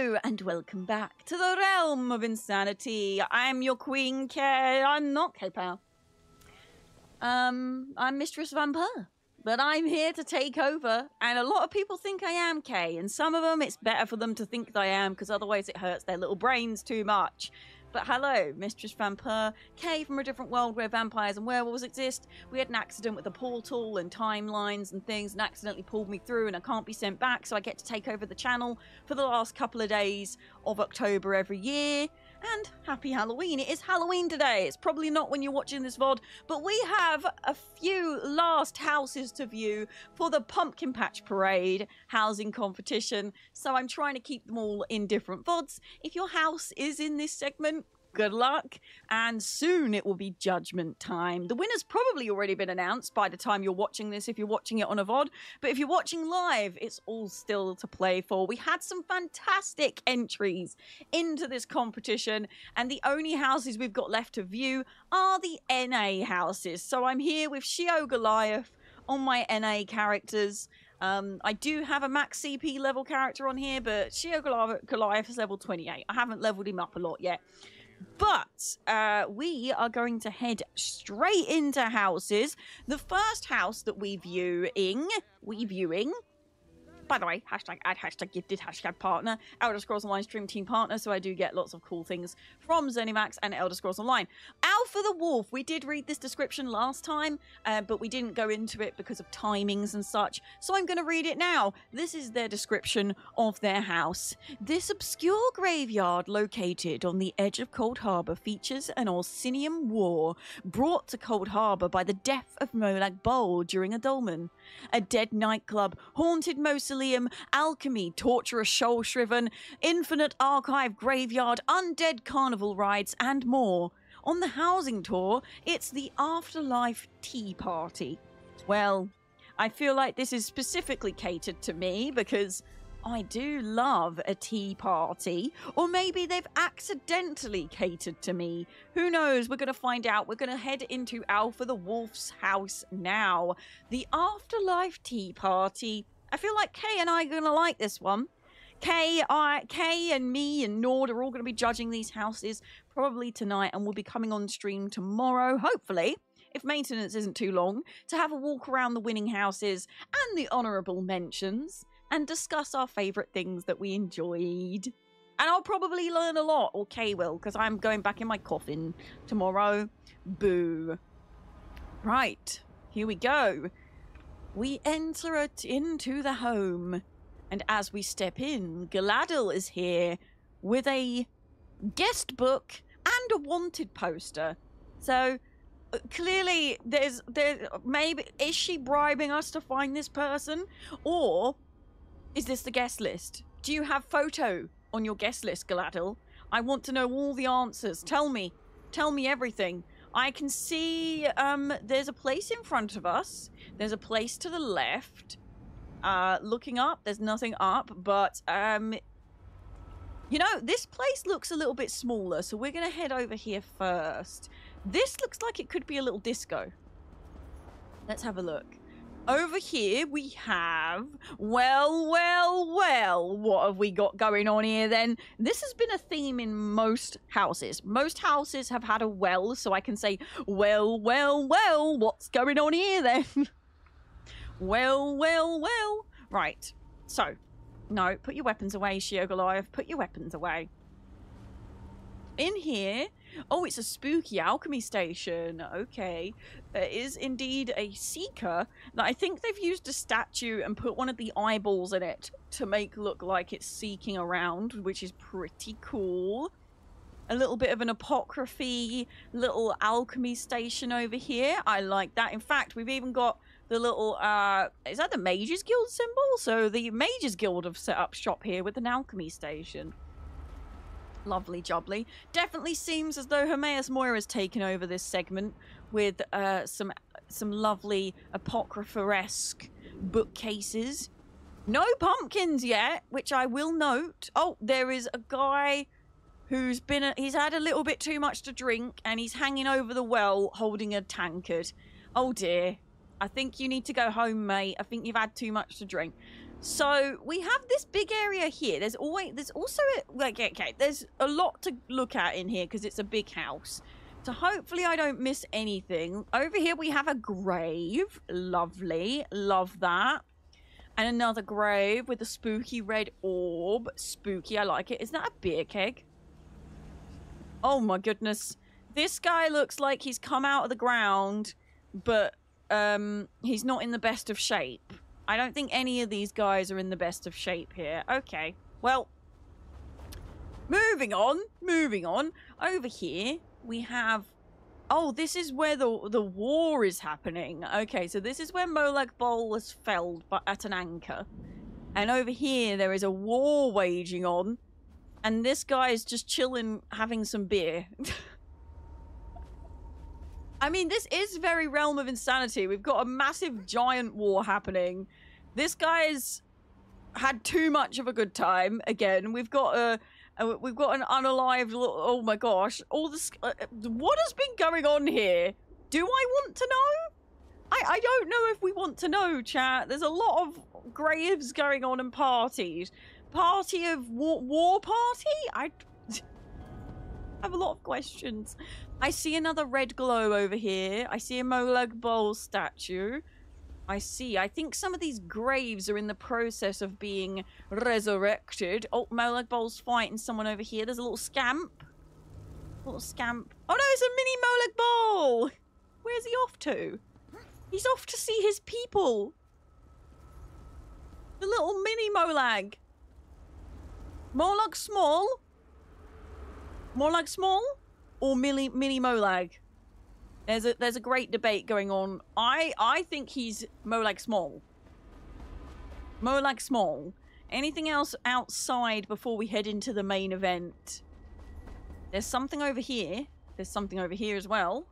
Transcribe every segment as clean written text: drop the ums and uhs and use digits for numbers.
Hello and welcome back to the realm of insanity. I'm your queen, Kay. I'm not Kay Pal. I'm Mistress Vampire, but I'm here to take over. And a lot of people think I am Kay, and some of them it's better for them to think that I am, because otherwise it hurts their little brains too much. But hello, Mistress Vampire, Kay from a different world where vampires and werewolves exist. We had an accident with a portal and timelines and things and accidentally pulled me through, and I can't be sent back, so I get to take over the channel for the last couple of days of October every year. And happy Halloween. It is Halloween today. It's probably not when you're watching this VOD, but we have a few last houses to view for the Pumpkin Patch Parade housing competition. So I'm trying to keep them all in different VODs. If your house is in this segment, good luck, and soon it will be judgment time. The winner's probably already been announced by the time you're watching this if you're watching it on a VOD, but if you're watching live, it's all still to play for. We had some fantastic entries into this competition, and the only houses we've got left to view are the NA houses. So I'm here with Sheo Goliath on my NA characters. I do have a max CP level character on here, but Sheo Goliath is level 28. I haven't leveled him up a lot yet. But we are going to head straight into houses. The first house that we're viewing, by the way, hashtag ad, hashtag gifted, hashtag partner, Elder Scrolls Online stream team partner, so I do get lots of cool things from Zenimax and Elder Scrolls Online. Alpha the Wolf, we did read this description last time, but we didn't go into it because of timings and such, so I'm going to read it now. This is their description of their house. This obscure graveyard located on the edge of Cold Harbor features an Orsinian war brought to Cold Harbor by the death of Molag Bol during a dolmen. A dead nightclub, haunted mausoleum, alchemy, torturous shoal-shriven, infinite archive graveyard, undead carnival rides, and more. On the housing tour, it's the Afterlife Tea Party. Well, I feel like this is specifically catered to me because I do love a tea party. Or maybe they've accidentally catered to me. Who knows? We're going to find out. We're going to head into Alpha the Wolf's house now. The Afterlife Tea Party. I feel like Kay and I are going to like this one. Kay and me and Nord are all going to be judging these houses probably tonight, and we'll be coming on stream tomorrow, hopefully, if maintenance isn't too long, to have a walk around the winning houses and the honourable mentions and discuss our favourite things that we enjoyed. And I'll probably learn a lot, or Kay will, because I'm going back in my coffin tomorrow. Boo. Right, here we go. We enter it into the home. And as we step in, Galadriel is here with a guest book and a wanted poster. So clearly there's maybe, is she bribing us to find this person? Or is this the guest list? Do you have photo on your guest list, Galadriel? I want to know all the answers. Tell me everything. I can see there's a place in front of us. There's a place to the left. Looking up, there's nothing up, but you know, this place looks a little bit smaller, so we're gonna head over here first. This looks like it could be a little disco. Let's have a look. Over here we have, well, what have we got going on here then? This has been a theme in most houses. Most houses have had a well, so I can say, well, what's going on here then? Well. Right. So, no, put your weapons away, Sheo Goliath. Put your weapons away. In here, oh, it's a spooky alchemy station. Okay. There is indeed a seeker. Now, I think they've used a statue and put one of the eyeballs in it to make look like it's seeking around, which is pretty cool. A little bit of an apocryphy little alchemy station over here. I like that. In fact, we've even got the little, is that the Mages Guild symbol? So the Mages Guild have set up shop here with an alchemy station. Lovely jubbly. Definitely seems as though Hermaeus Moira's taken over this segment with some lovely apocrypha-esque bookcases. No pumpkins yet, which I will note. Oh, there is a guy who's he's had a little bit too much to drink and he's hanging over the well holding a tankard. Oh dear. I think you need to go home, mate. I think you've had too much to drink. So we have this big area here. There's also like, okay, there's a lot to look at in here because it's a big house. So hopefully I don't miss anything. Over here we have a grave. Lovely. Love that. And another grave with a spooky red orb. Spooky, I like it. Is that a beer keg? Oh my goodness. This guy looks like he's come out of the ground, but he's not in the best of shape. I don't think any of these guys are in the best of shape here. Okay, well, moving on. Over here, we have... Oh, this is where the war is happening. Okay, so this is where Molag Bol was felled at an anchor. And over here, there is a war waging on. And this guy is just chilling, having some beer. I mean, this is very Realm of Insanity. We've got a massive giant war happening. This guy's had too much of a good time. Again, we've got an unalived... Oh my gosh. All this... what has been going on here? Do I want to know? I don't know if we want to know, chat. There's a lot of graves going on and parties. Party of... War party? I have a lot of questions. I see another red glow over here. I see a Molag Bol statue. I think some of these graves are in the process of being resurrected. Oh, Molag Bol's fighting someone over here. There's a little scamp. Oh no, it's a mini Molag Bol. Where's he off to? He's off to see his people. The little mini Molag. Molag small? Molag small? Or mini Molag? There's a great debate going on. I think he's Molag small. Molag small. Anything else outside before we head into the main event? There's something over here. There's something over here as well.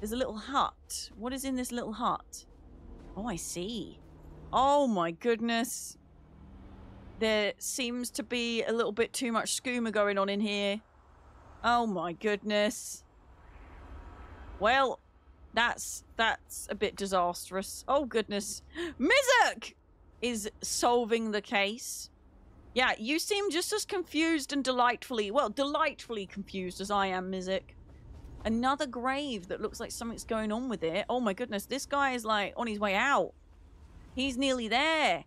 There's a little hut. What is in this little hut? Oh, I see. Oh my goodness. There seems to be a little bit too much skooma going on in here. Oh my goodness. Well, that's a bit disastrous. Oh goodness. Mizuk is solving the case. Yeah, you seem just as confused and delightfully confused as I am, Mizuk. Another grave that looks like something's going on with it. Oh my goodness, this guy is like on his way out. He's nearly there.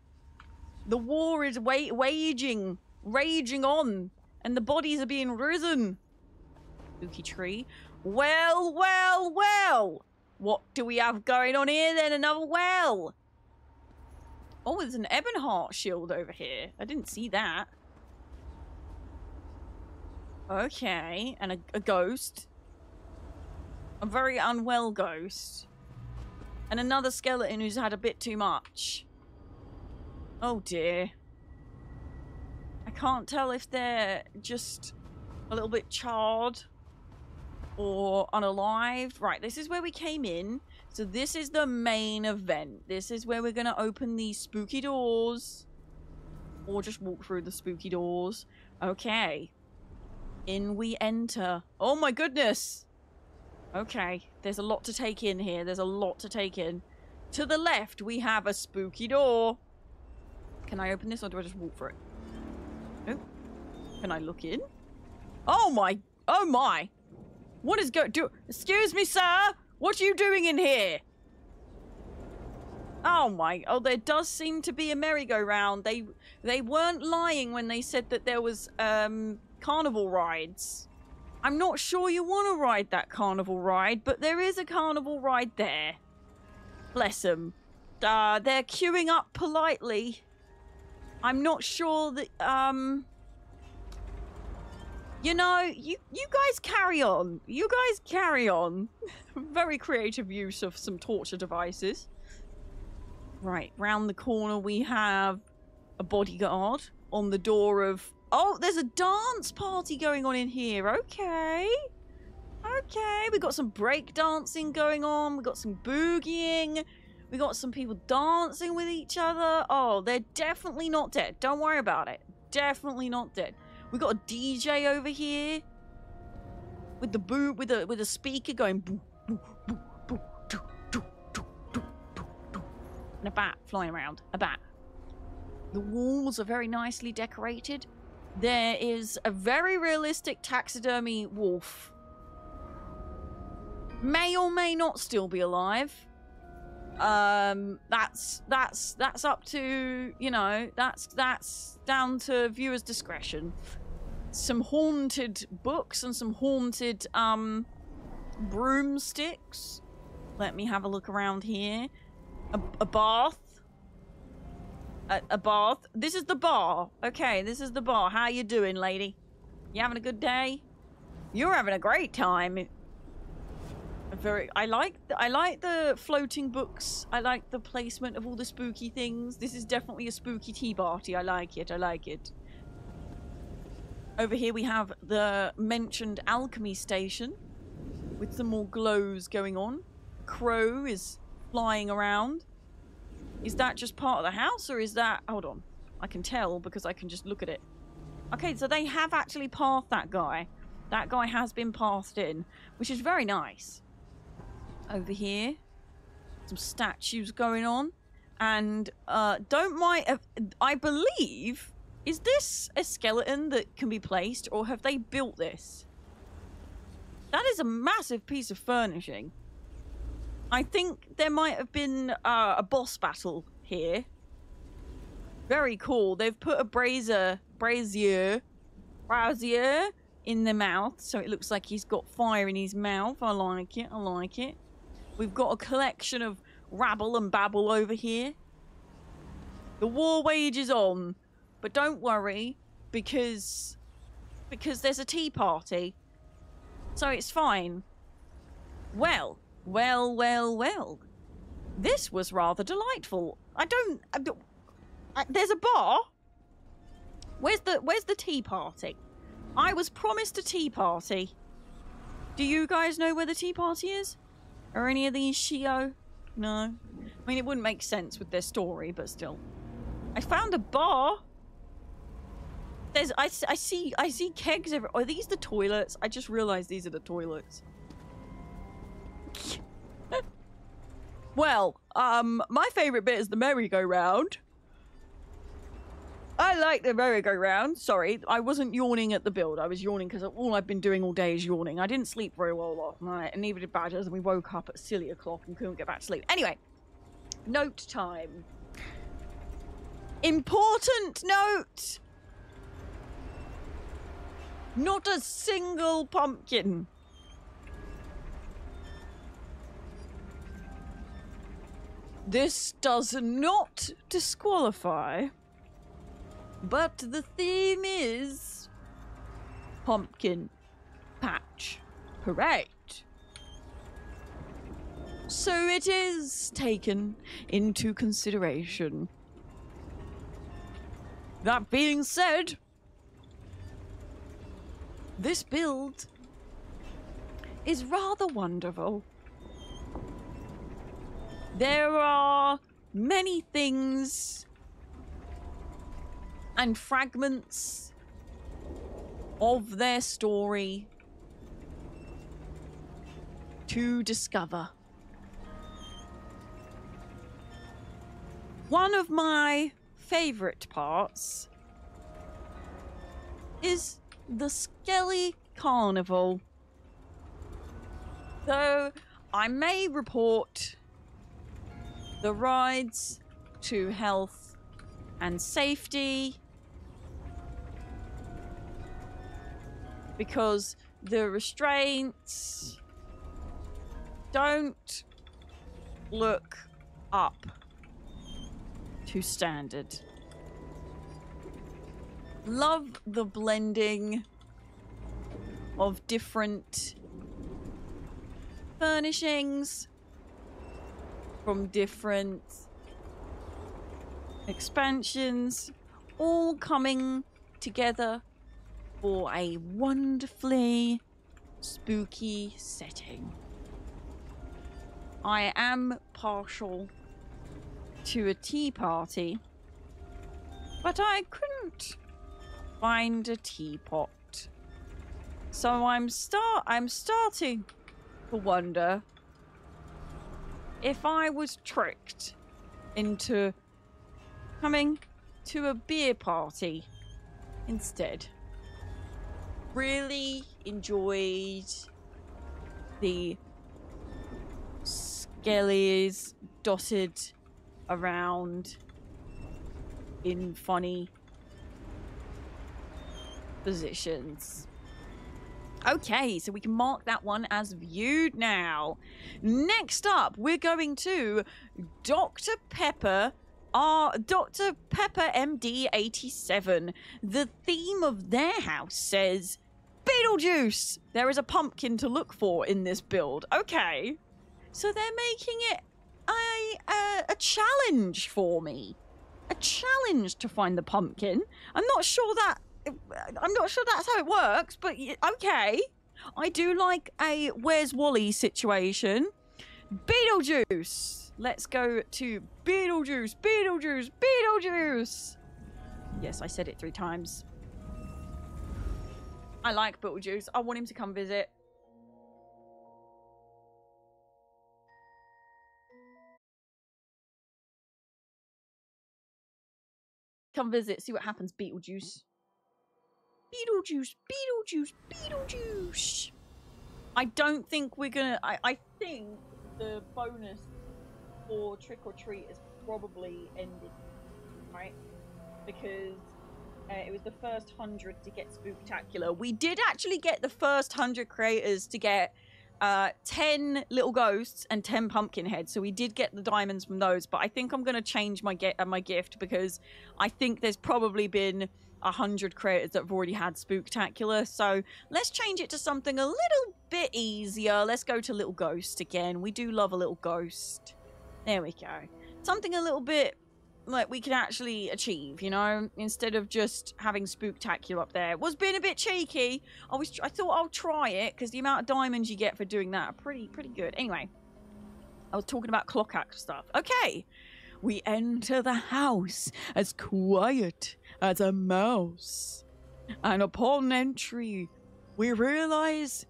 The war is raging on, and the bodies are being risen. Spooky tree. Well. What do we have going on here then? Another well. Oh, there's an Ebonheart shield over here. I didn't see that. Okay, and a ghost. A very unwell ghost. And another skeleton who's had a bit too much. Oh dear. I can't tell if they're just a little bit charred or unalived. Right, this is where we came in. So this is the main event. This is where we're going to open these spooky doors. Or just walk through the spooky doors. Okay. In we enter. Oh my goodness. Okay. There's a lot to take in here. There's a lot to take in. To the left, we have a spooky door. Can I open this or do I just walk through it? Nope. Can I look in? Oh my. Oh my. What is excuse me, sir. What are you doing in here? Oh my. Oh, there does seem to be a merry-go-round. They weren't lying when they said that there was carnival rides. I'm not sure you want to ride that carnival ride, but there is a carnival ride there. Bless them. They're queuing up politely. I'm not sure that, you know, you guys carry on. You guys carry on. Very creative use of some torture devices. Right, round the corner we have a bodyguard on the door of... Oh, there's a dance party going on in here. Okay. Okay, we got some break dancing going on. We got some boogieing. We got some people dancing with each other. Oh, they're definitely not dead. Don't worry about it. Definitely not dead. We got a DJ over here with the with a speaker going boo boo boo boo doo, doo, doo, doo, doo, doo. And a bat flying around. A bat. The walls are very nicely decorated. There is a very realistic taxidermy wolf. May or may not still be alive. That's up to, you know, that's down to viewers' discretion. Some haunted books and some haunted broomsticks. Let me have a look around here. A bath. A bath. This is the bar. Okay, this is the bar. How you doing, lady? You having a good day? You're having a great time. I like the floating books. I like the placement of all the spooky things. This is definitely a spooky tea party. I like it. I like it. Over here we have the mentioned alchemy station with some more glows going on. Crow is flying around. Is that just part of the house, or is that... Hold on. I can tell because I can just look at it. Okay, so they have actually pathed that guy. That guy has been pathed in, which is very nice. Over here, some statues going on. And don't mind... I believe... Is this a skeleton that can be placed, or have they built this? That is a massive piece of furnishing. I think there might have been a boss battle here. Very cool. They've put a brazier in the mouth, so it looks like he's got fire in his mouth. I like it. I like it. We've got a collection of rabble and babble over here. The war wages on, but don't worry because there's a tea party, so it's fine. Well. This was rather delightful. There's a bar. Where's the tea party? I was promised a tea party. Do you guys know where the tea party is? Are any of these Shio? No. I mean, it wouldn't make sense with their story, but still. I found a bar. I see kegs everywhere. Are these the toilets? I just realized these are the toilets. Well, my favorite bit is the merry-go-round. I like the merry-go-round. Sorry, I wasn't yawning at the build. I was yawning because all I've been doing all day is yawning. I didn't sleep very well last night, and neither did Badgers, and we woke up at silly o'clock and couldn't get back to sleep. Anyway, note time. Important note! Not a single pumpkin. This does not disqualify, but the theme is pumpkin patch parade. So it is taken into consideration. That being said, this build is rather wonderful. There are many things and fragments of their story to discover. One of my favorite parts is the Skelly Carnival. Though I may report the rides to health and safety because the restraints don't look up to standard. Love the blending of different furnishings from different expansions, all coming together for a wonderfully spooky setting. I am partial to a tea party, but I couldn't find a teapot. So I'm starting to wonder if I was tricked into coming to a beer party instead. Really enjoyed the skellies dotted around in funny positions. Okay, so we can mark that one as viewed now. Next up, we're going to Dr. Pepper, Dr. Pepper MD 87. The theme of their house says Beetlejuice. There is a pumpkin to look for in this build. Okay, so they're making it a challenge for me. A challenge to find the pumpkin. I'm not sure that's how it works, but okay. I do like a Where's Wally situation. Beetlejuice. Let's go to Beetlejuice, Beetlejuice, Beetlejuice. Yes, I said it 3 times. I like Beetlejuice. I want him to come visit. Come visit, see what happens, Beetlejuice. Beetlejuice, Beetlejuice, Beetlejuice. I don't think we're gonna... I think the bonus for Trick or Treat is probably ended, right? Because it was the first 100 to get Spooktacular. We did actually get the first 100 creators to get 10 little ghosts and 10 pumpkin heads, so we did get the diamonds from those, but I think I'm going to change my gift because I think there's probably been 100 creators that have already had Spooktacular, so let's change it to something a little bit easier. Let's go to little ghost again. We do love a little ghost. There we go. Something a little bit like we can actually achieve, you know, instead of just having Spooktacular up there. It was being a bit cheeky. I thought I'll try it because the amount of diamonds you get for doing that are pretty good. Anyway, I was talking about clock act stuff. Okay, we enter the house as quiet as a mouse, and upon entry, we realize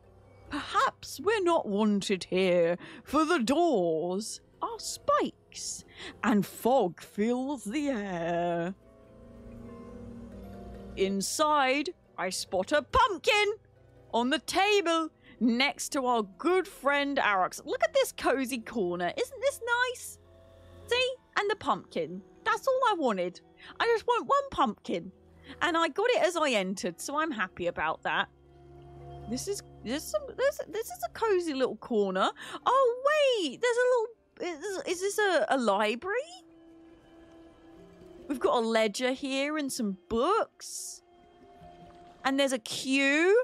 perhaps we're not wanted here, for the doors are spikes and fog fills the air. Inside, I spot a pumpkin on the table next to our good friend Arax. Look at this cozy corner. Isn't this nice? See? And the pumpkin. That's all I wanted. I just want one pumpkin. And I got it as I entered, so I'm happy about that. This is a cozy little corner. Oh, wait. There's a little... Is this a library? We've got a ledger here and some books. And there's a queue.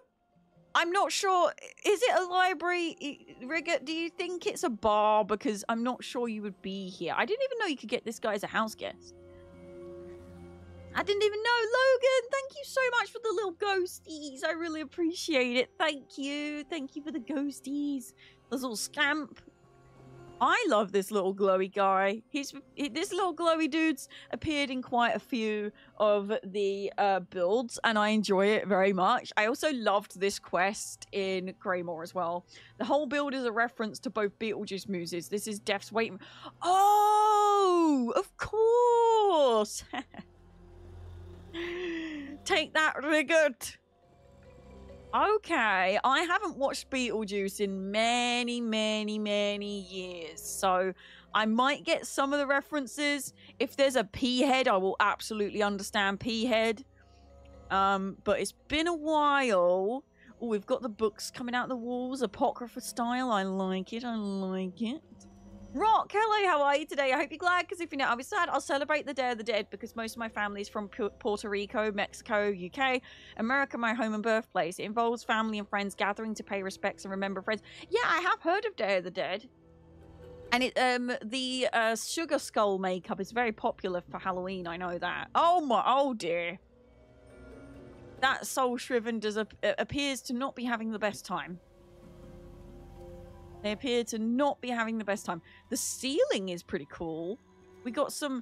I'm not sure. Is it a library? Rigger, do you think it's a bar? Because I'm not sure you would be here. I didn't even know you could get this guy as a house guest. I didn't even know. Logan, thank you so much for the little ghosties. I really appreciate it. Thank you. Thank you for the ghosties. This little scamp. I love this little glowy guy. This little glowy dude's appeared in quite a few of the builds, and I enjoy it very much. I also loved this quest in Greymore as well. The whole build is a reference to both Beetlejuice muses. This is Death's Wait. Oh, of course. Take that, Rigged. Okay, I haven't watched Beetlejuice in many years, so I might get some of the references. If there's a P-head, I will absolutely understand P-head. But it's been a while. Oh, we've got the books coming out the walls, Apocrypha style. I like it, I like it. Rock, hello, how are you today? I hope you're glad, because if you're not, I'll be sad. I'll celebrate the Day of the Dead because most of my family is from Puerto Rico, Mexico, UK, America, my home and birthplace. It involves family and friends gathering to pay respects and remember friends. Yeah, I have heard of Day of the Dead. And the sugar skull makeup is very popular for Halloween, I know that. Oh dear. That soul shriven appears to not be having the best time. They appear to not be having the best time. The ceiling is pretty cool. We got some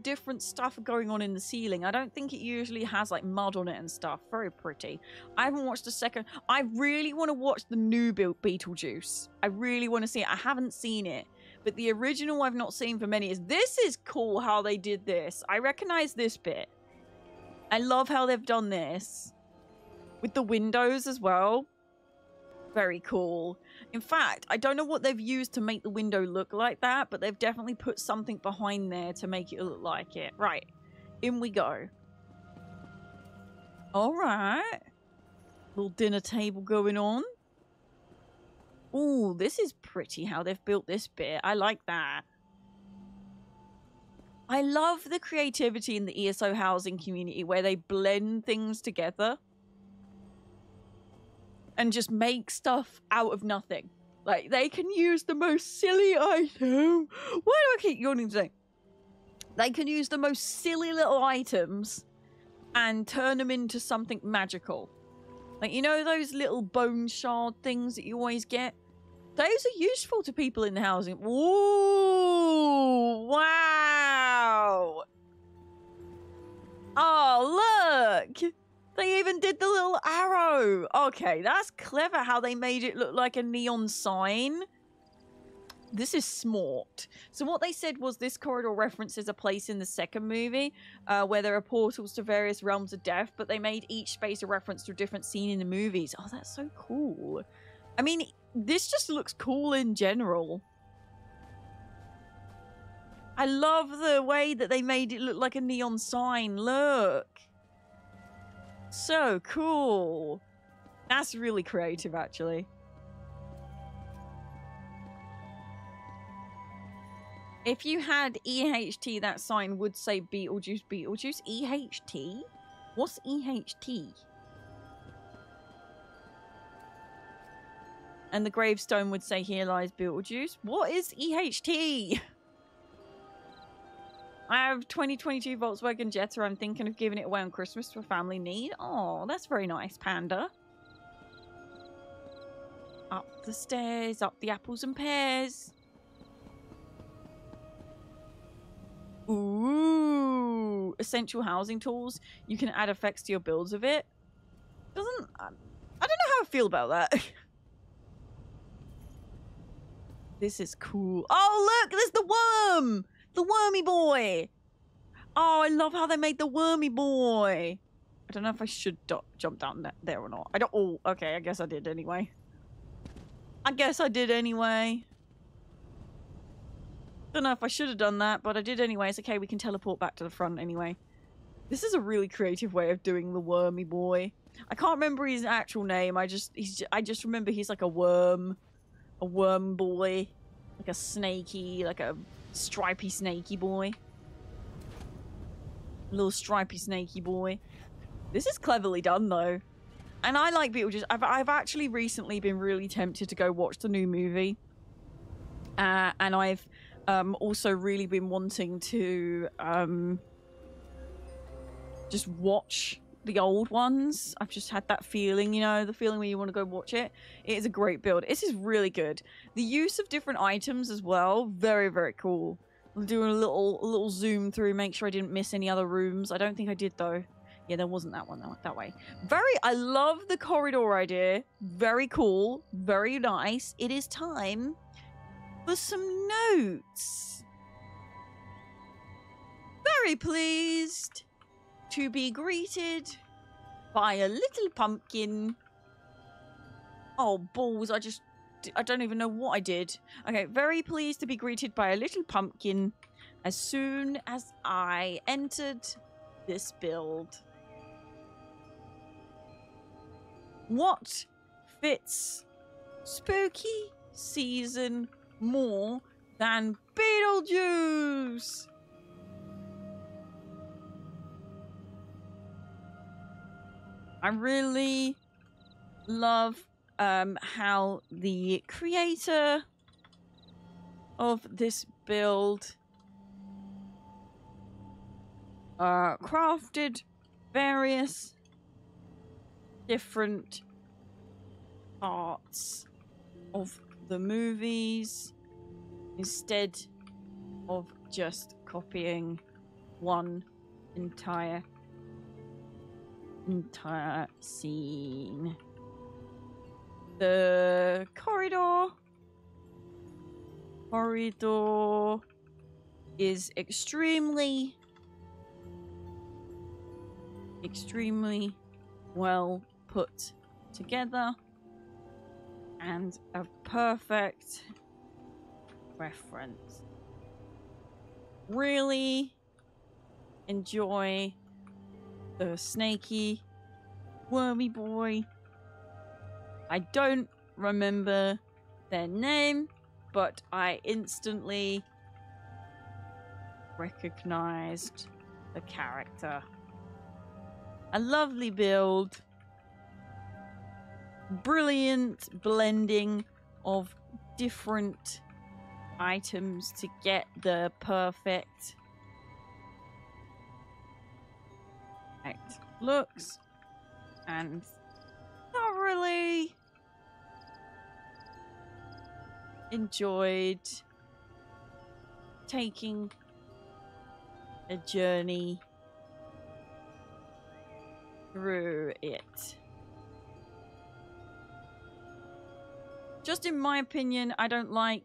different stuff going on in the ceiling. I don't think it usually has like mud on it and stuff. Very pretty. I haven't watched a second. I really want to watch the new Beetlejuice. I really want to see it. I haven't seen it, but the original I've not seen for many years. This is cool how they did this. I recognize this bit. I love how they've done this. With the windows as well. Very cool. In fact, I don't know what they've used to make the window look like that, but they've definitely put something behind there to make it look like it. Right. In we go. Alright. Little dinner table going on. Ooh, this is pretty how they've built this bit. I like that. I love the creativity in the ESO housing community where they blend things together. And just make stuff out of nothing. Like, they can use the most silly item. Why do I keep yawning today? They can use the most silly little items and turn them into something magical. Like, you know those little bone shard things that you always get? Those are useful to people in the housing. Ooh, wow. Oh, look. They even did the little arrow. Okay, that's clever how they made it look like a neon sign. This is smart. So what they said was this corridor references a place in the second movie where there are portals to various realms of death, but they made each space a reference to a different scene in the movies. Oh, that's so cool. I mean, this just looks cool in general. I love the way that they made it look like a neon sign. Look. So cool. That's really creative, actually. If you had EHT, that sign would say Beetlejuice, Beetlejuice. EHT? What's EHT? And the gravestone would say, here lies Beetlejuice. What is EHT? I have 2022 Volkswagen Jetta. I'm thinking of giving it away on Christmas to a family need. Oh, that's very nice, Panda. Up the stairs, up the apples and pears. Ooh, essential housing tools. You can add effects to your builds of it. I don't know how I feel about that. This is cool. Oh, look, there's the worm. The wormy boy. Oh, I love how they made the wormy boy. I don't know if I should jump down there or not. I don't. Oh, okay. I guess I did anyway. Don't know if I should have done that, but I did anyway. It's okay. We can teleport back to the front anyway. This is a really creative way of doing the wormy boy. I can't remember his actual name. I just remember he's like a worm boy, like a snaky, like a stripy snaky boy. Little stripy snaky boy. This is cleverly done though. And I like Beetlejuice. I've actually recently been really tempted to go watch the new movie. And I've also really been wanting to just watch the old ones. I've just had that feeling, you know, the feeling when you want to go watch it. It is a great build. This is really good. The use of different items as well, very, very cool. I'm doing a little zoom through, make sure I didn't miss any other rooms. I don't think I did though. Yeah, there wasn't that one that way. I love the corridor idea. Very cool, very nice. It is time for some notes. Very pleased to be greeted by a little pumpkin. Oh, balls. I don't even know what I did. Okay, very pleased to be greeted by a little pumpkin as soon as I entered this build. What fits spooky season more than Beetlejuice? I really love how the creator of this build crafted various different parts of the movies instead of just copying one entire scene. The corridor corridor is extremely well put together and a perfect reference. Really enjoy the snaky wormy boy. I don't remember their name, but I instantly recognized the character. A lovely build. Brilliant blending of different items to get the perfect looks, and thoroughly enjoyed taking a journey through it. Just in my opinion, I don't like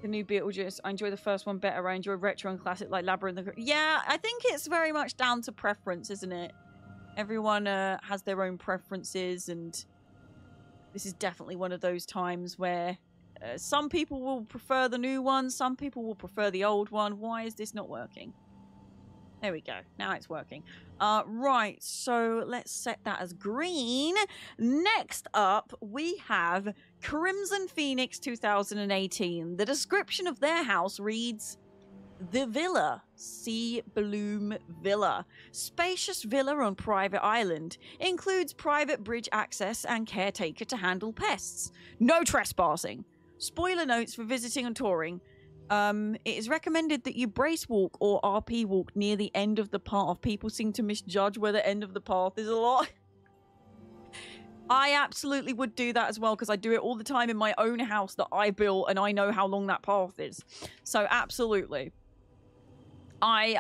the new Beetlejuice. I enjoy the first one better. I enjoy retro and classic like Labyrinth. Yeah, I think it's very much down to preference, isn't it? Everyone has their own preferences, and this is definitely one of those times where some people will prefer the new one, some people will prefer the old one. Why is this not working? There we go. Now it's working. Right, so let's set that as green. Next up, we have Crimson Phoenix 2018. The description of their house reads, The Villa, Sea Bloom Villa. Spacious villa on private island. Includes private bridge access and caretaker to handle pests. No trespassing. Spoiler notes for visiting and touring. It is recommended that you brace walk or RP walk near the end of the path. People seem to misjudge where the end of the path is a lot. I absolutely would do that as well, because I do it all the time in my own house that I built, and I know how long that path is. So absolutely. I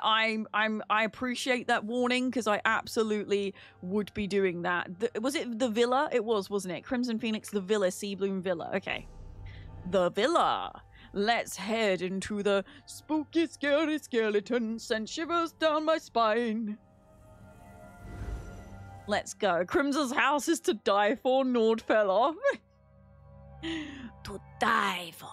appreciate that warning, because I absolutely would be doing that. Was it the villa? It was, wasn't it? Crimson Phoenix, the villa, Sea Bloom Villa. Okay. The villa. Let's head into the spooky, scary skeleton. Send shivers down my spine. Let's go. Crimson's house is to die for, Nord fell off. To die for.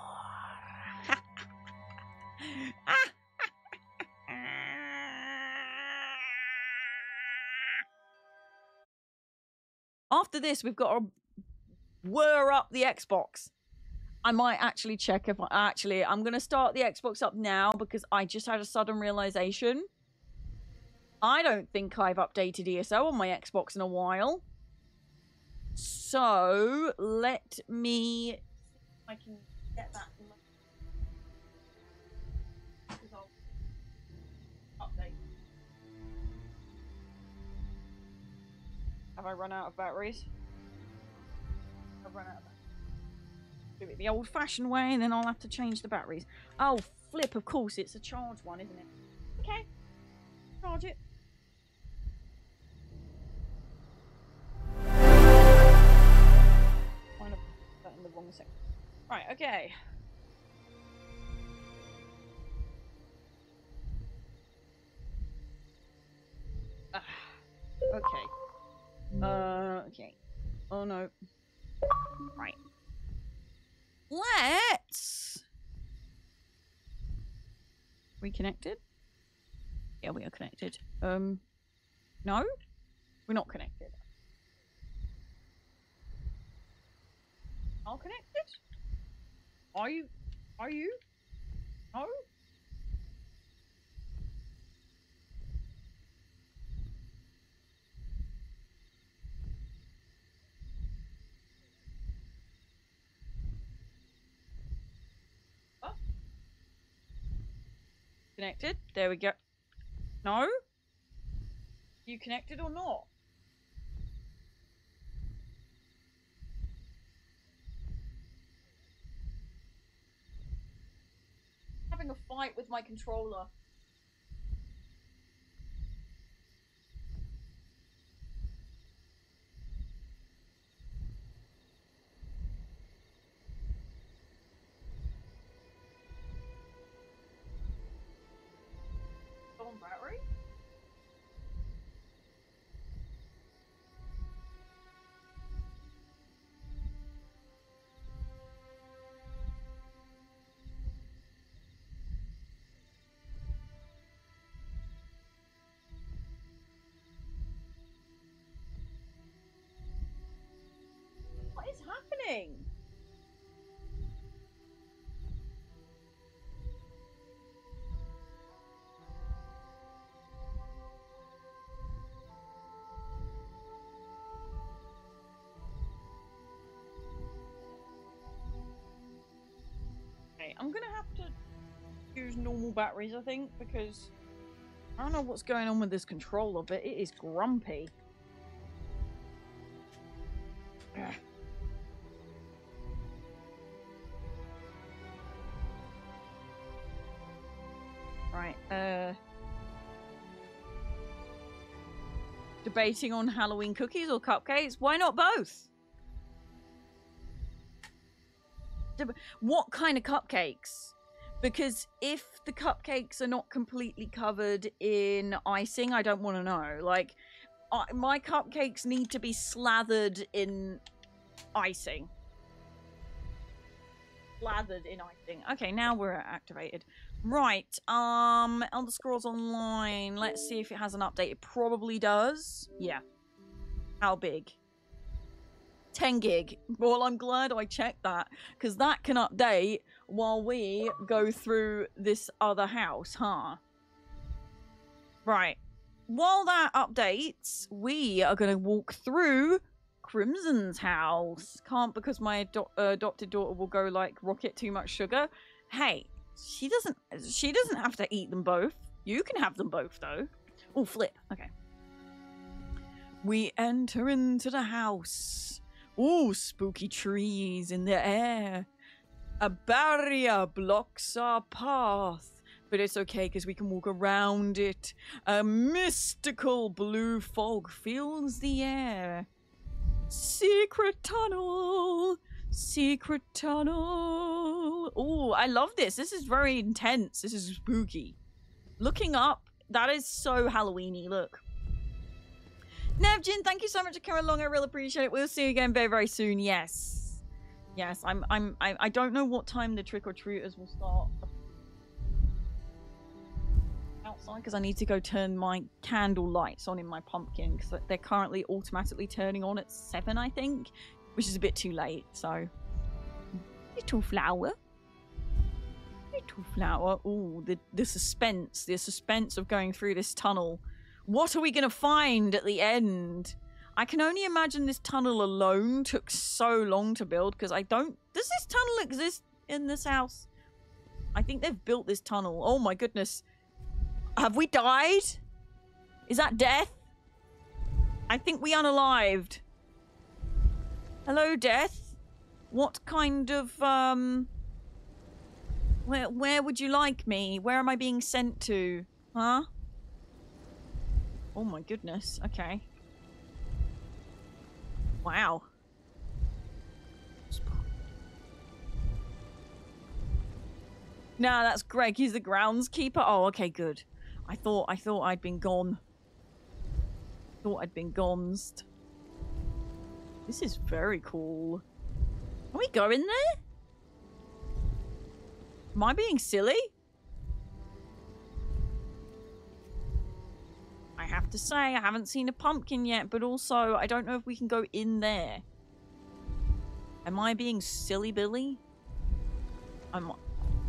After this, we've got to whir up the Xbox. I might actually check if I'm going to start the Xbox up now, because I just had a sudden realization. I don't think I've updated ESO on my Xbox in a while. So, let me see if I can get that. Because I'll update. Have I run out of batteries? I've run out of batteries. Do it the old-fashioned way, and then I'll have to change the batteries. Oh, flip, of course, it's a charge one, isn't it? Okay. Charge it. Kind of put that in the wrong section. Right, okay. Okay. Okay. Oh, no. Right. Let's... We connected? Yeah, we are connected. No? We're not connected. Are connected? Are you? Are you? No? Connected? There we go. No? You connected or not? Having a fight with my controller. happening? I'm gonna have to use normal batteries, I think, because I don't know what's going on with this controller, but it is grumpy. Ugh. Right, debating on Halloween cookies or cupcakes? Why not both? What kind of cupcakes? Because if the cupcakes are not completely covered in icing, I don't want to know. Like, my cupcakes need to be slathered in icing. Slathered in icing. Okay, now we're activated. Right, Elder Scrolls Online. Let's see if it has an update. It probably does. Yeah. How big? 10 gig. Well, I'm glad I checked that, because that can update while we go through this other house, huh? Right. While that updates, we are going to walk through Crimson's house. Can't, because my adopted daughter will go like, rocket too much sugar. Hey, she doesn't have to eat them both. You can have them both, though. Oh, flip. Okay. We enter into the house. Ooh, spooky trees in the air. A barrier blocks our path, but it's okay because we can walk around it. A mystical blue fog fills the air. Secret tunnel. Secret tunnel. Ooh, I love this. This is very intense. This is spooky. Looking up, that is so Halloween-y. Look. Nevjin, thank you so much for coming along. I really appreciate it. We'll see you again very, very soon. Yes. Yes, I don't know what time the trick-or-treaters will start outside, because I need to go turn my candle lights on in my pumpkin, because they're currently automatically turning on at 7, I think, which is a bit too late, so. Little flower. Little flower. Ooh, the suspense of going through this tunnel. What are we going to find at the end? I can only imagine this tunnel alone took so long to build, because I don't... Does this tunnel exist in this house? I think they've built this tunnel. Oh my goodness. Have we died? Is that death? I think we unalived. Hello, death. What kind of, Where would you like me? Where am I being sent to? Huh? Oh my goodness. Okay. Wow. Nah, that's Greg. He's the groundskeeper. Oh, okay, good. I thought I'd been gone. Thought I'd been gonzed. This is very cool. Can we go in there? Am I being silly? I have to say, I haven't seen a pumpkin yet, but also, I don't know if we can go in there. Am I being silly Billy?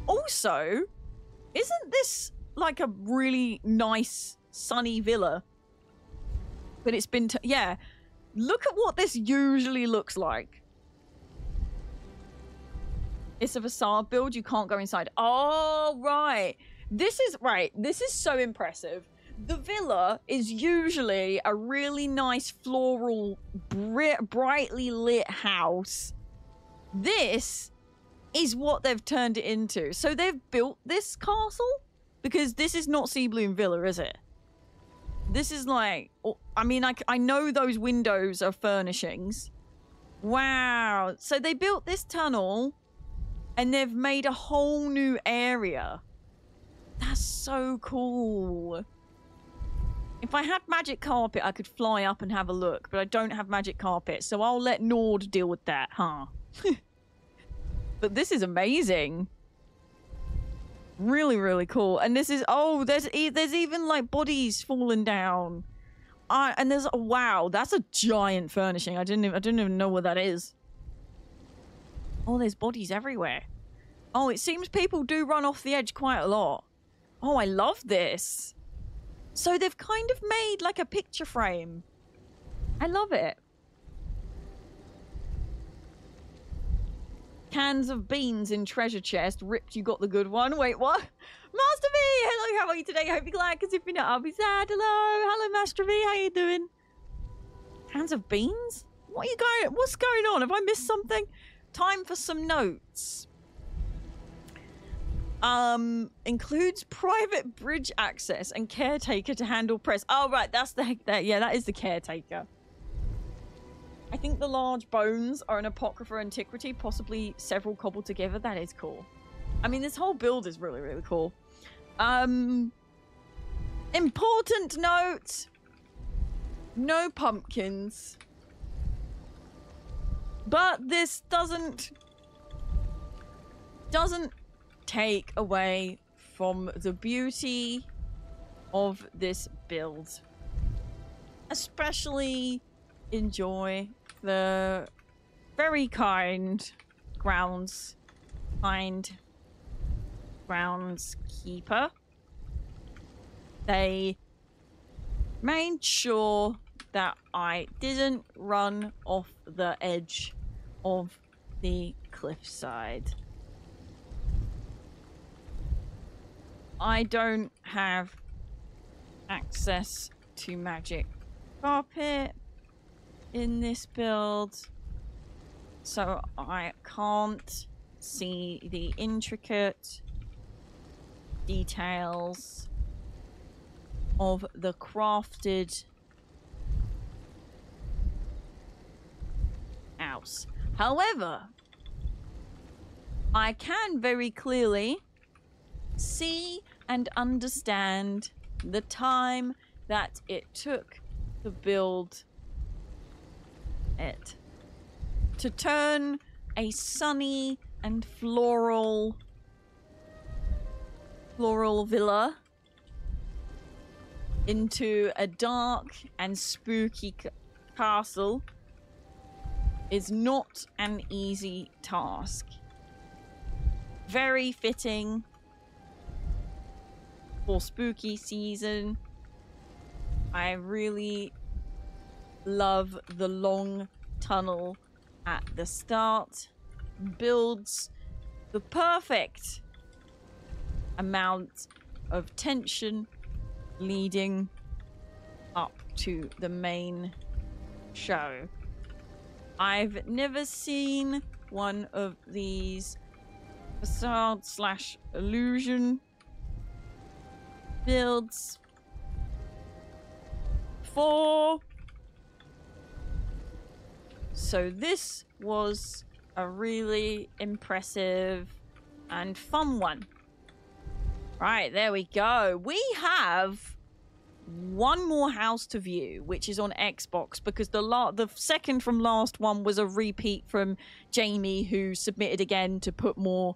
Also, isn't this like a really nice, sunny villa? But it's been... yeah. Look at what this usually looks like. It's a facade build. You can't go inside. Oh, right. This is so impressive. The villa is usually a really nice floral, brightly lit house. This is what they've turned it into. So they've built this castle? Because this is not Sea Bloom Villa, is it? This is like... I mean, I know those windows are furnishings. Wow. So they built this tunnel and they've made a whole new area. That's so cool. If I had magic carpet, I could fly up and have a look, but I don't have magic carpet, so I'll let Nord deal with that, huh? But this is amazing. Really, really cool. And this is... oh, there's even, like, bodies falling down. And there's... wow, that's a giant furnishing. I didn't even know what that is. Oh, there's bodies everywhere. Oh, it seems people do run off the edge quite a lot. Oh, I love this. So they've kind of made like a picture frame. I love it. Cans of beans in treasure chest. Ripped, you got the good one. Wait, what? Master V! Hello, how are you today? Hope you're glad, because if you're not, I'll be sad. Hello. Hello, Master V. How you doing? Cans of beans? What's going on? Have I missed something? Time for some notes. Includes private bridge access and caretaker to handle press. Oh, right. That's yeah, that is the caretaker. I think the large bones are an apocryphal antiquity, possibly several cobbled together. That is cool. I mean, this whole build is really, really cool. Important note. No pumpkins. But this doesn't take away from the beauty of this build. Especially enjoy the very kind groundskeeper. They made sure that I didn't run off the edge of the cliffside. I don't have access to magic carpet in this build, so I can't see the intricate details of the crafted house. However, I can very clearly see and understand the time that it took to build it. To turn a sunny and floral villa into a dark and spooky castle is not an easy task. Very fitting for spooky season. I really love the long tunnel at the start. Builds the perfect amount of tension leading up to the main show. I've never seen one of these facade/illusion builds before, so this was a really impressive and fun one. Right, there we go. We have one more house to view, which is on Xbox, because the second from last one was a repeat from Jamie, who submitted again to put more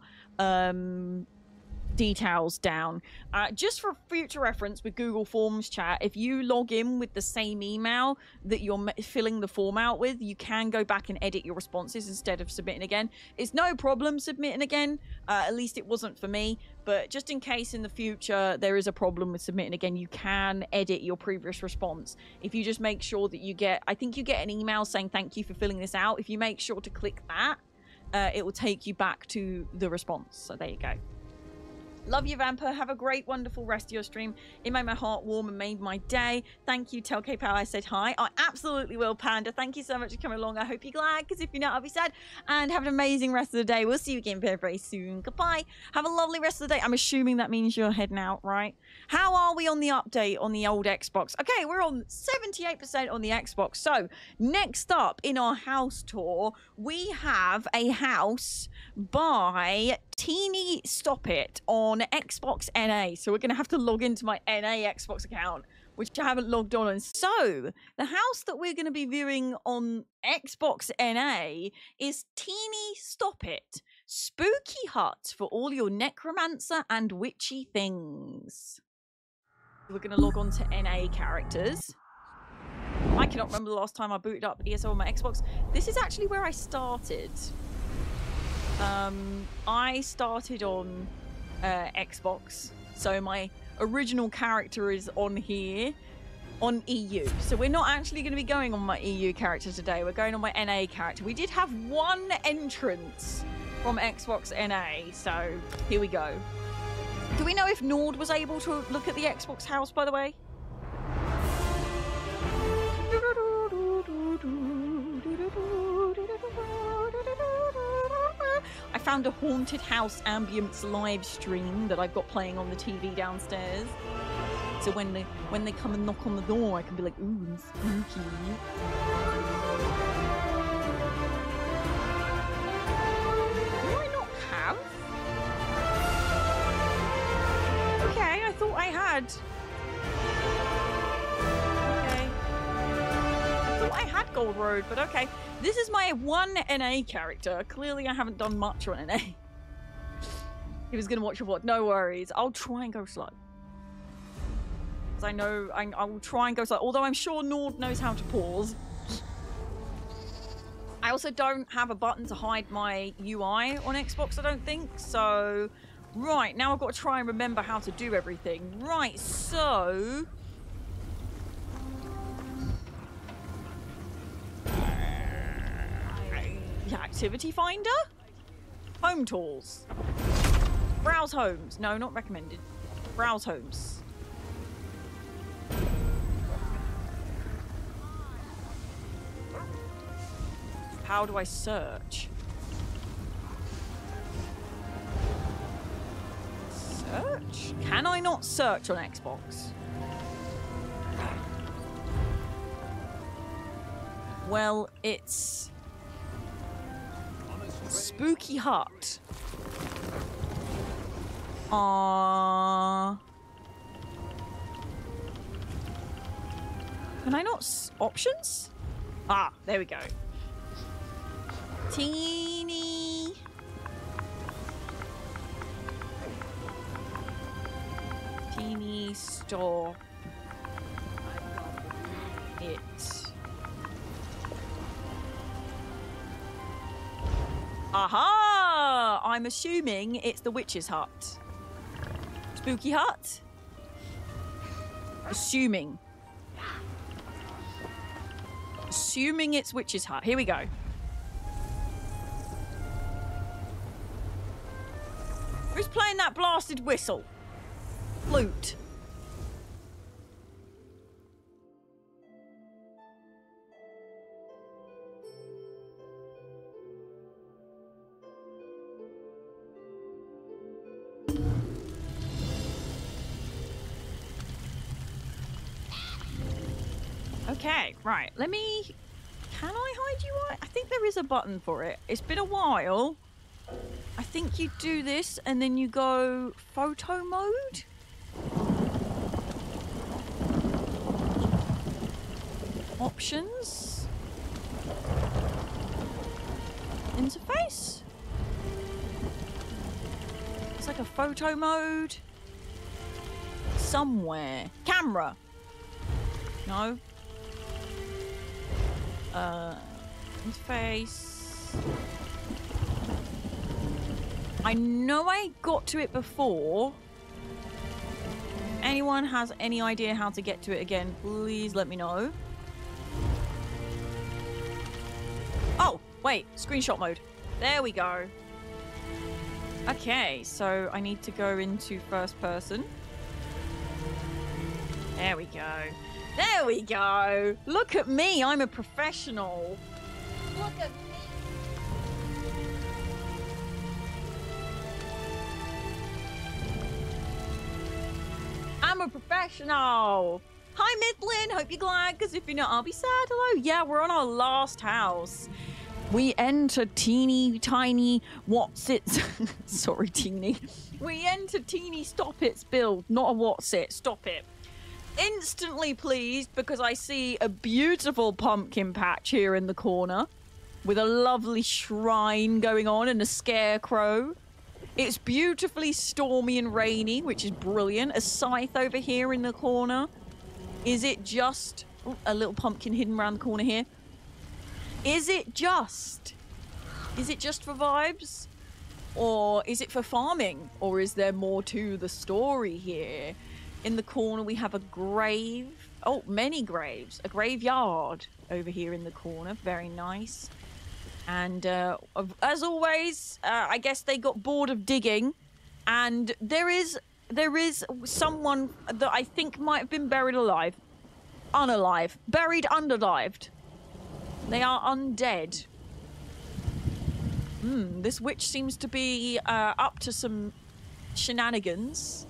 details down. Just for future reference with Google Forms chat, if you log in with the same email that you're filling the form out with, you can go back and edit your responses instead of submitting again. It's no problem submitting again. At least it wasn't for me. But just in case in the future there is a problem with submitting again, you can edit your previous response. If you just make sure that you get, I think you get an email saying thank you for filling this out. If you make sure to click that, it will take you back to the response. So there you go. Love you, Vamper. Have a great, wonderful rest of your stream. It made my heart warm and made my day. Thank you, Tell K-Power. I said hi. I absolutely will, Panda. Thank you so much for coming along. I hope you're glad, because if you're not, I'll be sad. And have an amazing rest of the day. We'll see you again very, very soon. Goodbye. Have a lovely rest of the day. I'm assuming that means you're heading out, right? How are we on the update on the old Xbox? Okay, we're on 78% on the Xbox. So, next up in our house tour, we have a house by teenieStopit on Xbox NA. So we're going to have to log into my NA Xbox account, which I haven't logged on. And so the house that we're going to be viewing on Xbox NA is teenieStopit. Spooky hut for all your necromancer and witchy things. We're going to log on to NA characters. I cannot remember the last time I booted up ESO on my Xbox. This is actually where I started. I started on Xbox, so my original character is on here on EU. So we're not actually going to be going on my EU character today. We're going on my NA character. We did have one entrance from Xbox NA, so here we go. Do we know if Nord was able to look at the Xbox house, by the way? I found a haunted house ambience live stream that I've got playing on the TV downstairs. So when they come and knock on the door, I can be like, ooh, spooky. Do I not have? Okay, I thought I had. Okay. I thought I had Gold Road, but okay. This is my one NA character. Clearly I haven't done much on NA. He was going to watch a what? No worries. I'll try and go slow. Because I know I will try and go slow. Although I'm sure Nord knows how to pause. I also don't have a button to hide my UI on Xbox, I don't think. So, right. Now I've got to try and remember how to do everything. Right, so... Activity Finder? Home tools. Browse homes. No, not recommended. Browse homes. How do I search? Search? Can I not search on Xbox? Well, it's... Spooky hut. Can I not options? Ah, there we go. Teeny store it. Aha! I'm assuming it's the witch's hut. Spooky hut? Assuming. Assuming it's witch's hut. Here we go. Who's playing that blasted whistle? Flute. Okay, right. Let me... Can I hide UI? I think there is a button for it. It's been a while. I think you do this and then you go photo mode. Options. Interface. It's like a photo mode. Somewhere. Camera. No. Interface. I know I got to it before. Anyone has any idea how to get to it again, please let me know. Oh, wait, screenshot mode. There we go. Okay, so I need to go into first person. There we go. There we go. Look at me. I'm a professional. Look at me. I'm a professional. Hi, Midland. Hope you're glad, because if you're not, I'll be sad. Hello. Yeah, we're on our last house. We enter teeny tiny what's it? Sorry, teeny. We enter teenieStopit's build, not a what's it. Stop it. Instantly pleased because I see a beautiful pumpkin patch here in the corner with a lovely shrine going on and a scarecrow. It's beautifully stormy and rainy, which is brilliant. A scythe over here in the corner. Is it just... Oh, a little pumpkin hidden around the corner here. Is it just for vibes? Or is it for farming? Or is there more to the story here? In the corner, we have a grave. Oh, many graves. A graveyard over here in the corner. Very nice. And as always, I guess they got bored of digging. And there is someone that I think might have been buried alive. Unalive. Buried underlived. They are undead. This witch seems to be up to some shenanigans.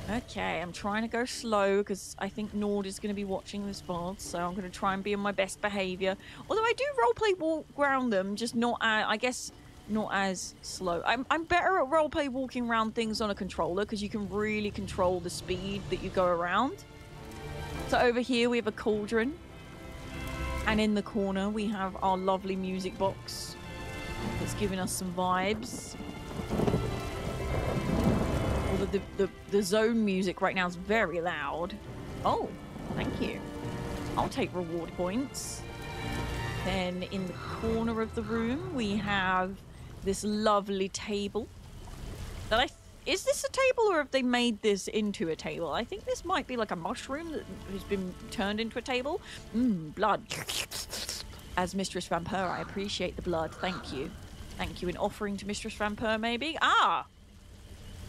Okay, I'm trying to go slow because I think Nord is going to be watching this VOD, so I'm going to try and be on my best behaviour. Although I do roleplay walk around them, just not, I guess, not as slow. I'm better at roleplay walking around things on a controller because you can really control the speed that you go around. So over here we have a cauldron. And in the corner we have our lovely music box. That's giving us some vibes. Although the zone music right now is very loud. Oh, thank you. I'll take reward points. Then in the corner of the room, we have this lovely table. Is this a table or have they made this into a table? I think this might be like a mushroom that has been turned into a table. Blood. As Mistress Vampire, I appreciate the blood. Thank you. Thank you. An offering to Mistress Vampire, maybe? Ah!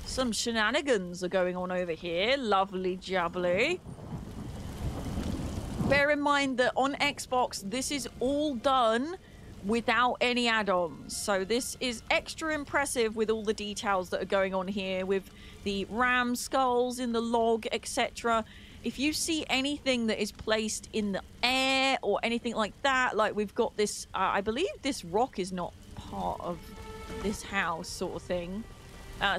Some shenanigans are going on over here. Lovely jubbly. Bear in mind that on Xbox, this is all done without any add-ons. So this is extra impressive with all the details that are going on here with the ram skulls in the log, etc. If you see anything that is placed in the air or anything like that, like we've got this, I believe this rock is not part of this house sort of thing.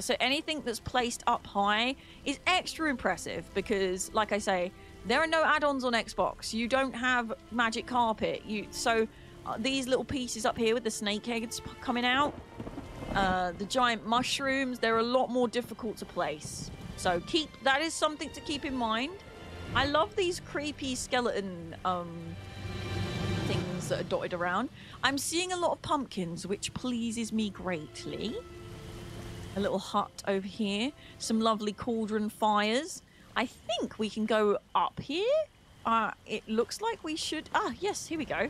So anything that's placed up high is extra impressive because, like I say, there are no add-ons on Xbox. You don't have magic carpet. So these little pieces up here with the snake heads coming out, the giant mushrooms, they're a lot more difficult to place. So that is something to keep in mind. I love these creepy skeleton things that are dotted around. I'm seeing a lot of pumpkins, which pleases me greatly. A little hut over here. Some lovely cauldron fires. I think we can go up here. It looks like we should... Ah, yes, here we go.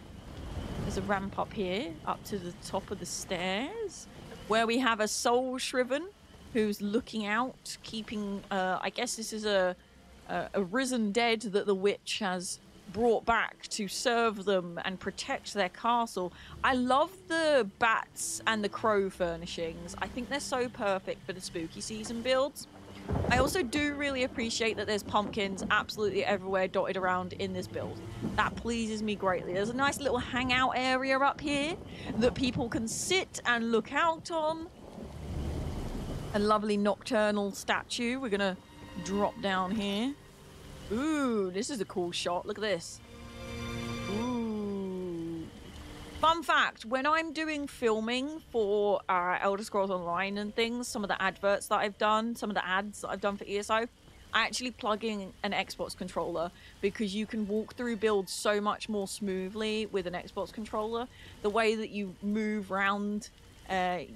There's a ramp up here, up to the top of the stairs, where we have a soul shriven who's looking out, keeping... I guess this is a risen dead that the witch has brought back to serve them and protect their castle. I love the bats and the crow furnishings. I think they're so perfect for the spooky season builds. I also do really appreciate that there's pumpkins absolutely everywhere dotted around in this build. That pleases me greatly. There's a nice little hangout area up here that people can sit and look out on. A lovely nocturnal statue. We're gonna drop down here. Ooh, this is a cool shot. Look at this. Ooh. Fun fact, when I'm doing filming for Elder Scrolls Online and things, some of the adverts that I've done, some of the ads that I've done for ESO, I actually plug in an Xbox controller because you can walk through builds so much more smoothly with an Xbox controller. The way that you move around,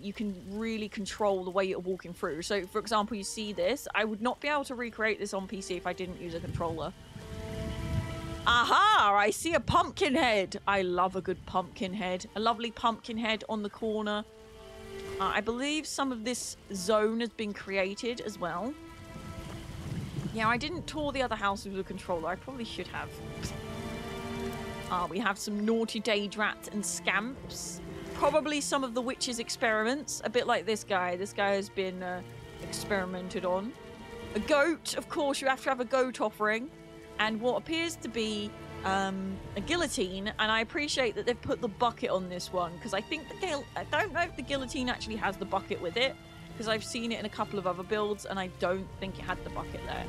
you can really control the way you're walking through. So, for example, you see this. I would not be able to recreate this on PC if I didn't use a controller. Aha! I see a pumpkin head. I love a good pumpkin head. A lovely pumpkin head on the corner. I believe some of this zone has been created as well. Yeah, I didn't tour the other houses with a controller. I probably should have. We have some naughty Daedrat and scamps. Probably some of the witch's experiments. A bit like this guy. This guy has been experimented on. A goat. Of course, you have to have a goat offering. And what appears to be a guillotine. And I appreciate that they've put the bucket on this one. Because I think I don't know if the guillotine actually has the bucket with it. Because I've seen it in a couple of other builds. And I don't think it had the bucket there.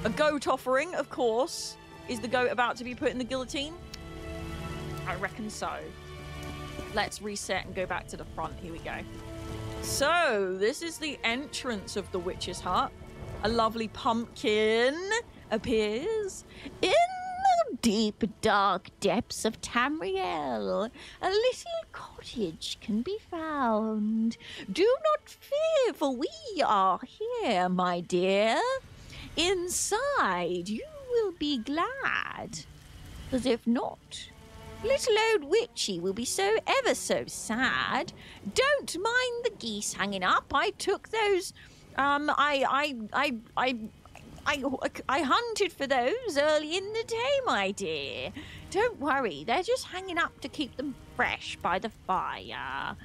A goat offering, of course. Is the goat about to be put in the guillotine? I reckon so. Let's reset and go back to the front. Here we go. So, this is the entrance of the witch's hut. A lovely pumpkin appears in the deep, dark depths of Tamriel, a little cottage can be found. Do not fear, for we are here, my dear. Inside, you will be glad. As if not, little old witchy will be so ever so sad. Don't mind the geese hanging up. I took those. I hunted for those early in the day, my dear. Don't worry, they're just hanging up to keep them fresh by the fire.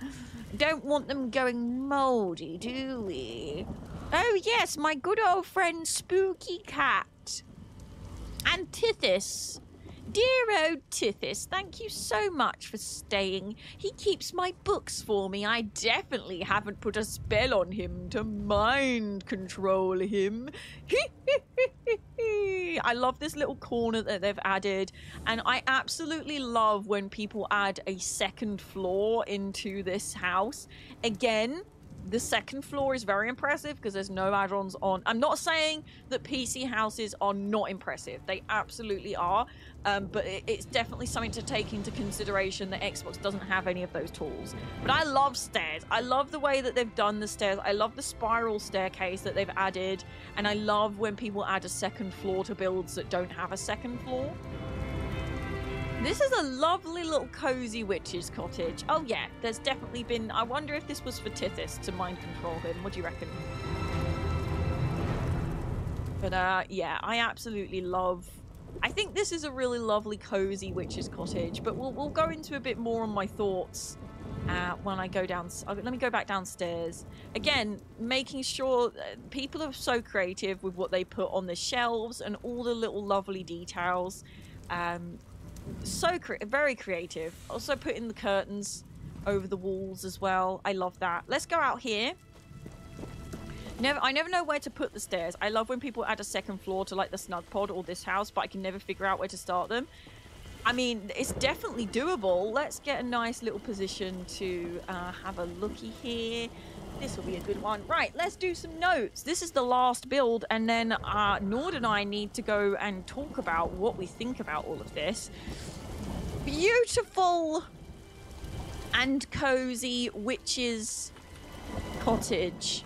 Don't want them going mouldy, do we? Oh yes, my good old friend Spooky Cat. And Tithys. Dear old Tithys, thank you so much for staying. He keeps my books for me. I definitely haven't put a spell on him to mind control him. I love this little corner that they've added, and I absolutely love when people add a second floor into this house. Again, the second floor is very impressive because there's no add-ons on. I'm not saying that PC houses are not impressive. They absolutely are. But it's definitely something to take into consideration that Xbox doesn't have any of those tools. But I love stairs. I love the way that they've done the stairs. I love the spiral staircase that they've added. And I love when people add a second floor to builds that don't have a second floor. This is a lovely little cozy witch's cottage. Oh yeah, there's definitely been... I wonder if this was for Tithys to mind control him. What do you reckon? But yeah, I absolutely love... I think this is a really lovely cozy witch's cottage, but we'll go into a bit more on my thoughts when I go down... Let me go back downstairs. Again, making sure... people are so creative with what they put on the shelves and all the little lovely details. So very creative. Also put in the curtains over the walls as well. I love that. Let's go out here. I never know where to put the stairs. I love when people add a second floor to like the snug pod or this house, but I can never figure out where to start them. I mean, it's definitely doable. Let's get a nice little position to have a looky here. This will be a good one. Right, let's do some notes. This is the last build, and then Nord and I need to go and talk about what we think about all of this. Beautiful and cozy witch's cottage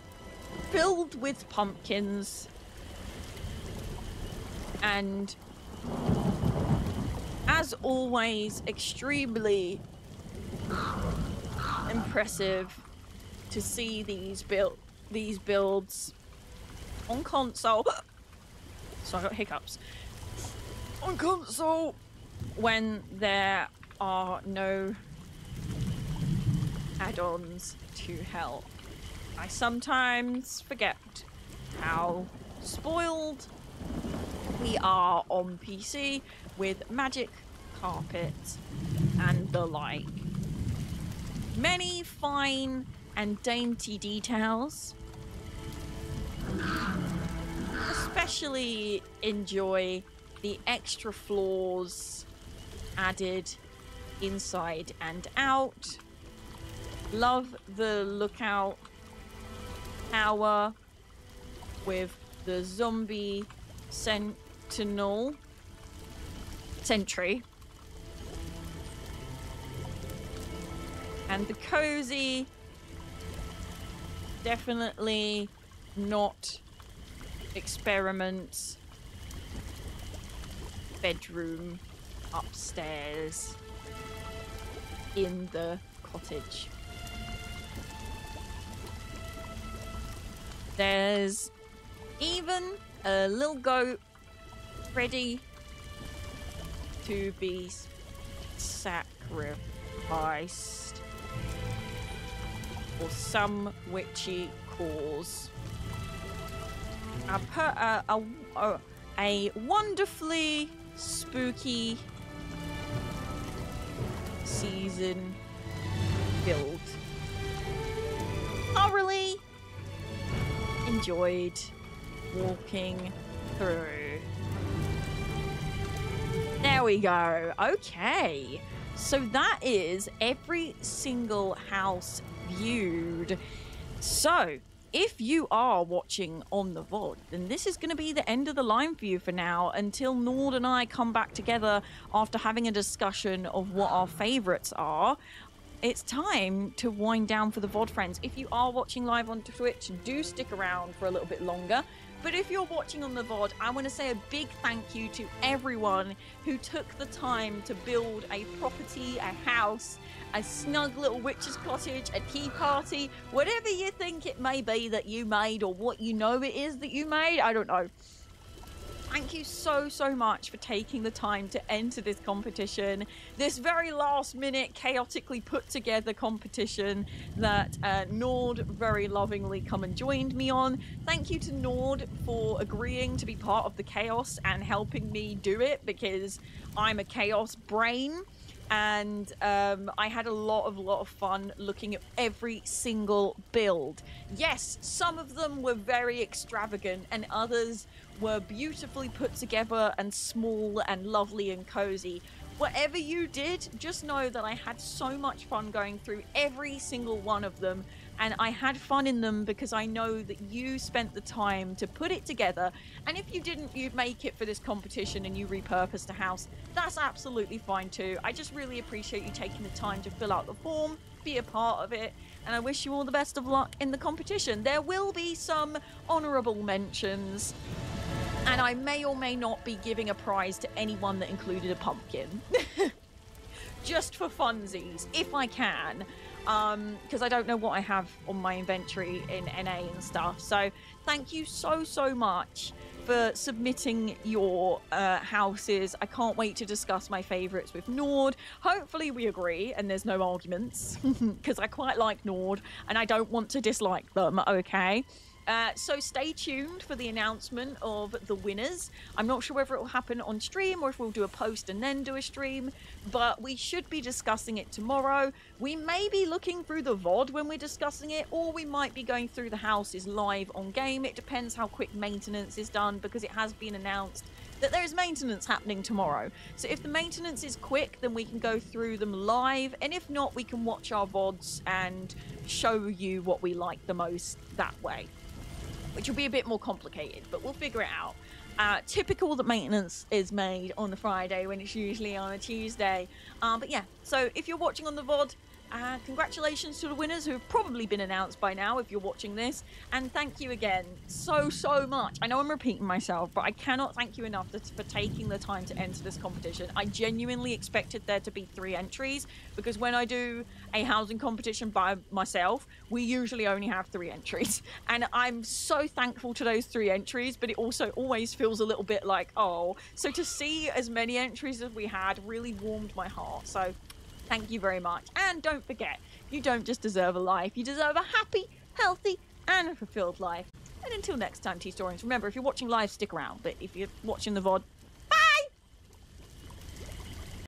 filled with pumpkins and, as always, extremely impressive to see these builds on console. So I got hiccups. On console when there are no add-ons to help. I sometimes forget how spoiled we are on PC with magic carpet and the like. Many fine and dainty details. Especially enjoy the extra floors added inside and out. Love the lookout tower with the zombie sentry. And the cozy, definitely not experiments, bedroom upstairs in the cottage. There's even a little goat ready to be sacrificed for some witchy cause. I've put a wonderfully spooky season build. Thoroughly enjoyed walking through. There we go. Okay. So that is every single house viewed. So if you are watching on the VOD, then this is going to be the end of the line for you for now until Nord and I come back together after having a discussion of what our favorites are. It's time to wind down for the VOD, friends. If you are watching live on Twitch, do stick around for a little bit longer. But if you're watching on the VOD, I want to say a big thank you to everyone who took the time to build a property, a house, a snug little witch's cottage, a tea party, whatever you think it may be that you made or what you know it is that you made. I don't know. Thank you so much for taking the time to enter this competition, this very last minute chaotically put together competition that Nord very lovingly come and joined me on. Thank you to Nord for agreeing to be part of the chaos and helping me do it, because I'm a chaos brain. And I had a lot of fun looking at every single build. Yes, some of them were very extravagant and others were beautifully put together and small and lovely and cozy. Whatever you did, just know that I had so much fun going through every single one of them, and I had fun in them because I know that you spent the time to put it together. And if you didn't, you'd make it for this competition and you repurposed a house, that's absolutely fine too. I just really appreciate you taking the time to fill out the form, be a part of it, and I wish you all the best of luck in the competition. There will be some honorable mentions, and I may or may not be giving a prize to anyone that included a pumpkin. Just for funsies, if I can. Because I don't know what I have on my inventory in NA and stuff. So thank you so much for submitting your houses. I can't wait to discuss my favorites with Nord. Hopefully we agree and there's no arguments, because I quite like Nord and I don't want to dislike them, okay? So stay tuned for the announcement of the winners. I'm not sure whether it will happen on stream or if we'll do a post and then do a stream, but we should be discussing it tomorrow. We may be looking through the VOD when we're discussing it, or we might be going through the houses live on game. It depends how quick maintenance is done, because it has been announced that there is maintenance happening tomorrow. So if the maintenance is quick, then we can go through them live, and if not, we can watch our VODs and show you what we like the most that way, which will be a bit more complicated, but we'll figure it out. Typical that maintenance is made on the Friday when it's usually on a Tuesday. But yeah, so if you're watching on the VOD, congratulations to the winners who have probably been announced by now if you're watching this, and thank you again so much. I know I'm repeating myself, but I cannot thank you enough for taking the time to enter this competition. I genuinely expected there to be 3 entries, because when I do a housing competition by myself, we usually only have 3 entries, and I'm so thankful to those 3 entries, but it also always feels a little bit like, oh, so to see as many entries as we had really warmed my heart. So thank you very much. And don't forget, you don't just deserve a life, you deserve a happy, healthy, and a fulfilled life. And until next time, T-Storians, remember, if you're watching live, stick around. But if you're watching the VOD,